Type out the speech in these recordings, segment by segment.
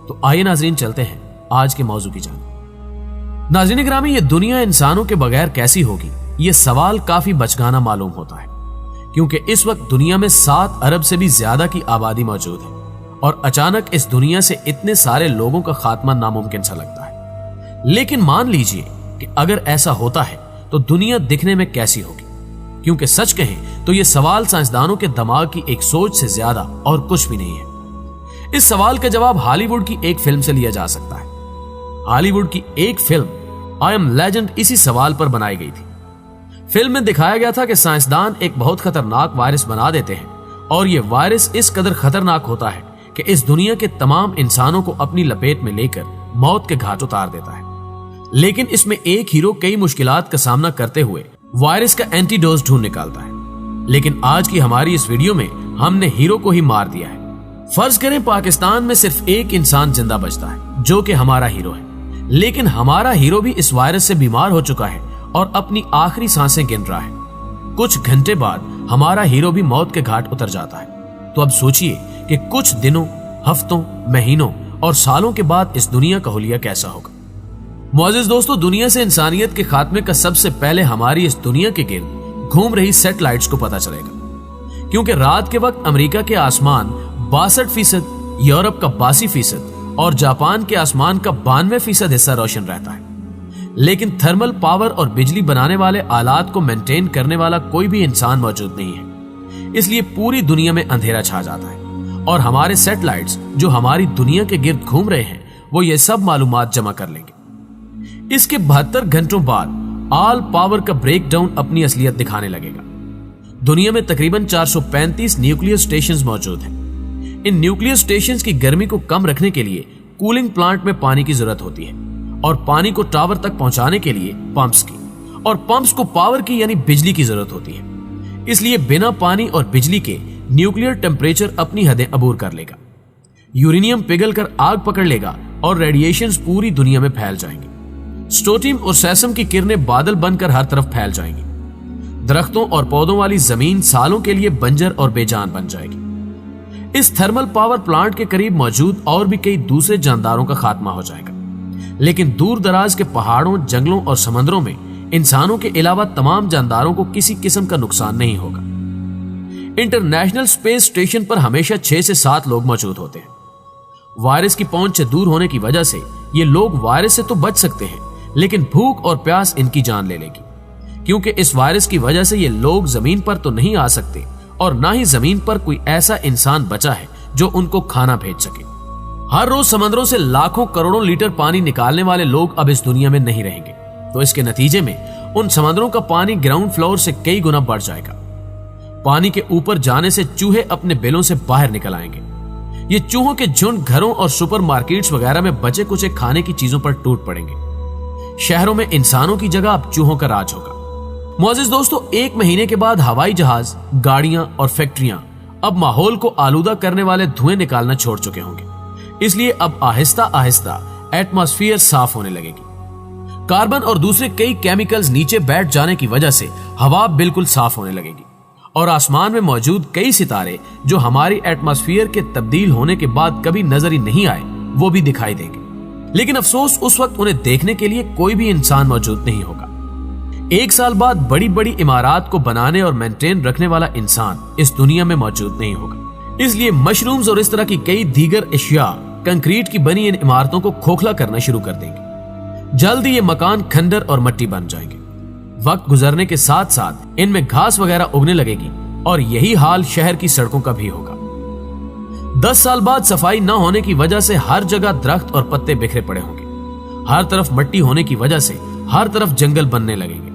تو آئیے ناظرین چلتے ہیں آج کے موضوع کی جانب۔ ناظرین گرامی، یہ دنیا انسانوں کے بغیر کیسی ہوگی، یہ سوال کافی بچگانہ معلوم ہوتا ہے، کیونکہ اس وقت دنیا میں 7 ارب سے بھی زیادہ کی آبادی موجود ہے اور اچانک اس دنیا سے اتنے سارے لوگوں کا خاتمہ ناممکن سا لگتا ہے۔ لیکن مان لیجئے کہ اگر ایسا ہوتا ہے تو دنیا دکھنے میں کیسی ہوگی، کیونکہ سچ کہیں تو یہ سوال سائنسدانوں کے دماغ کی ایک سوچ سے زیادہ اور کچھ بھی نہیں ہے۔ اس سوال کا جواب ہالی ووڈ کی ایک فلم سے لیا جا سکتا ہے۔ ہالی ووڈ کی ایک فلم آئی ایم لیجنڈ اسی سوال پر بنائی گئی تھی۔ فلم میں دکھایا گیا تھا کہ سائنسدان ایک بہت خطرناک وائرس بنا دیتے ہیں اور یہ وائرس اس قدر خطرناک ہوتا ہے کہ اس دنیا کے تمام انسانوں کو اپنی لپیٹ میں لے کر موت کے گھاٹ اتار دیتا ہے۔ لیکن اس میں ایک ہیرو کئی مشکلات کا سامنا کرتے ہوئے وائرس کا اینٹی ڈوز ڈھونڈ نکالتا ہے۔ لیکن آج کی ہماری اس ویڈیو میں ہم نے ہیرو کو ہی مار دیا ہے۔ فرض کریں پاکستان میں صرف ایک انسان زندہ بچتا ہے جو کہ ہمارا ہیرو ہے، لیکن ہمارا ہیرو بھی اس وائرس سے بیمار ہو چکا ہے اور اپنی آخری سانسیں گن رہا ہے۔ کچھ گھنٹے بعد ہمارا ہیرو بھی موت کے گھاٹ اتر جاتا ہے۔ تو اب سوچئے کہ کچھ دنوں، ہفتوں، مہینوں اور سالوں کے بعد اس دنیا کا حلیہ کیسا ہوگا۔ معزز دوستو، دنیا سے انسانیت کے خاتمے کا سب سے پہلے ہماری اس دنیا کے گرد گھوم رہی سیٹلائٹس کو پتا چلے گا، کیونکہ رات کے وقت امریکہ کے آسمان 62%، یورپ کا 82% اور جاپان کے آسمان کا 92% حصہ روشن رہتا ہے۔ لیکن تھرمل پاور اور بجلی بنانے والے آلات کو مینٹین کرنے والا کوئی بھی انسان موجود نہیں ہے، اس لیے پوری دنیا میں اندھیرا چھا جاتا ہے اور ہمارے سیٹلائٹس جو ہماری دنیا کے گرد گھوم رہے ہیں وہ یہ سب معلومات جمع کر لیں گے۔ اس کے 72 گھنٹوں بعد آل پاور کا بریک ڈاؤن اپنی اصلیت دکھانے لگے گا۔ دنیا میں تقریباً 435 نیوکلیئر سٹیشنز موجود ہیں۔ ان نیوکلیئر سٹیشنز کی گرمی کو کم رکھنے کے لیے کولنگ پلانٹ میں پانی کی ضرورت ہوتی ہے اور پانی کو ٹاور تک پہنچانے کے لیے پمپس کی، اور پمپس کو پاور کی یعنی بجلی کی ضرورت ہوتی ہے۔ اس لیے بنا پانی اور بجلی کے نیوکلیئر ٹیمپریچر اپنی حدیں عبور کر لے گا، یورینیم پگھل کر آگ پکڑ لے گا اور ریڈیشنز پوری دنیا میں پھیل جائیں گے۔ سٹوٹیم اور سیسم کی کرنیں بادل بن کر ہر طرف پھیل جائیں گی۔ درختوں اور پودوں والی زمین سالوں کے لیے بنجر اور بے جان بن جائے گی۔ اس تھرمل پاور پلانٹ کے قریب موجود اور بھی کئی دوسرے جانداروں کا خاتمہ ہو جائے گا، لیکن دور دراز کے پہاڑوں، جنگلوں اور سمندروں میں انسانوں کے علاوہ تمام جانداروں کو کسی قسم کا نقصان نہیں ہوگا۔ انٹرنیشنل اسپیس اسٹیشن پر ہمیشہ 6 سے 7 لوگ موجود ہوتے ہیں۔ وائرس کی پہنچ سے دور ہونے کی وجہ سے یہ لوگ وائرس سے تو بچ سکتے ہیں، لیکن بھوک اور پیاس ان کی جان لے لے گی، کیونکہ اس وائرس کی وجہ سے یہ لوگ زمین پر تو نہیں آ سکتے اور نہ ہی زمین پر کوئی ایسا انسان بچا ہے جو ان کو کھانا بھیج سکے۔ ہر روز سمندروں سے لاکھوں کروڑوں لیٹر پانی نکالنے والے لوگ اب اس دنیا میں نہیں رہیں گے، تو اس کے نتیجے میں ان سمندروں کا پانی گراؤنڈ فلور سے کئی گنا بڑھ جائے گا۔ پانی کے اوپر جانے سے چوہے اپنے بلوں سے باہر نکل آئیں گے۔ یہ چوہوں کے جھنڈ گھروں اور سپر مارکیٹس وغیرہ میں بچے کچے کھانے کی چیزوں پر ٹوٹ پڑیں گے۔ شہروں میں انسانوں کی جگہ اب چوہوں کا راج ہوگا۔ معزز دوستو، 1 مہینے کے بعد ہوائی جہاز، گاڑیاں اور فیکٹریاں اب ماحول کو آلودہ کرنے والے دھوئیں نکالنا چھوڑ چکے ہوں گے، اس لیے اب آہستہ آہستہ ایٹماسفیئر صاف ہونے لگے گی۔ کاربن اور دوسرے کئی کیمیکلز نیچے بیٹھ جانے کی وجہ سے ہوا بالکل صاف ہونے لگے گی اور آسمان میں موجود کئی ستارے جو ہماری ایٹماسفیئر کے تبدیل ہونے کے بعد کبھی نظر ہی نہیں آئے وہ بھی دکھائی دیں گے۔ لیکن افسوس، اس وقت انہیں دیکھنے کے لیے کوئی بھی انسان موجود نہیں ہوگا۔ 1 سال بعد بڑی بڑی عمارات کو بنانے اور مینٹین رکھنے والا انسان اس دنیا میں موجود نہیں ہوگا، اس لیے مشرومز اور اس طرح کی کئی دیگر اشیاء کنکریٹ کی بنی ان عمارتوں کو کھوکھلا کرنا شروع کر دیں گے۔ جلد ہی یہ مکان کھنڈر اور مٹی بن جائیں گے۔ وقت گزرنے کے ساتھ ساتھ ان میں گھاس وغیرہ اگنے لگے گی اور یہی حال شہر کی سڑکوں کا بھی ہوگا۔ 10 سال بعد صفائی نہ ہونے کی وجہ سے ہر جگہ درخت اور پتے بکھرے پڑے ہوں گے۔ ہر طرف مٹی ہونے کی وجہ سے ہر طرف جنگل بننے لگیں گے۔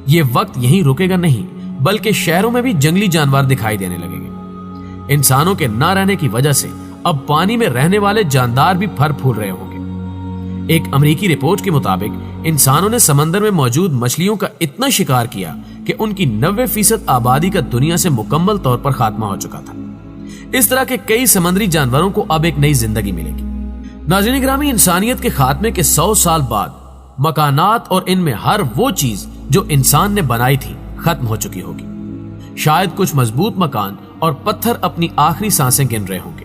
یہ وقت یہیں رکے گا نہیں، بلکہ شہروں میں بھی جنگلی جانور دکھائی دینے لگیں گے۔ انسانوں کے نہ رہنے کی وجہ سے اب پانی میں رہنے والے جاندار بھی پھر پھول رہے ہوں گے۔ ایک امریکی رپورٹ کے مطابق انسانوں نے سمندر میں موجود مچھلیوں کا اتنا شکار کیا کہ ان کی 90% آبادی کا دنیا سے مکمل طور پر خاتمہ ہو چکا تھا۔ اس طرح کے کئی سمندری جانوروں کو اب ایک نئی زندگی ملے گی۔ ناظرین گرامی، انسانیت کے خاتمے کے 100 سال بعد مکانات اور ان میں ہر وہ چیز جو انسان نے بنائی تھی ختم ہو چکی ہوگی۔ شاید کچھ مضبوط مکان اور پتھر اپنی آخری سانسیں گن رہے ہوں گے۔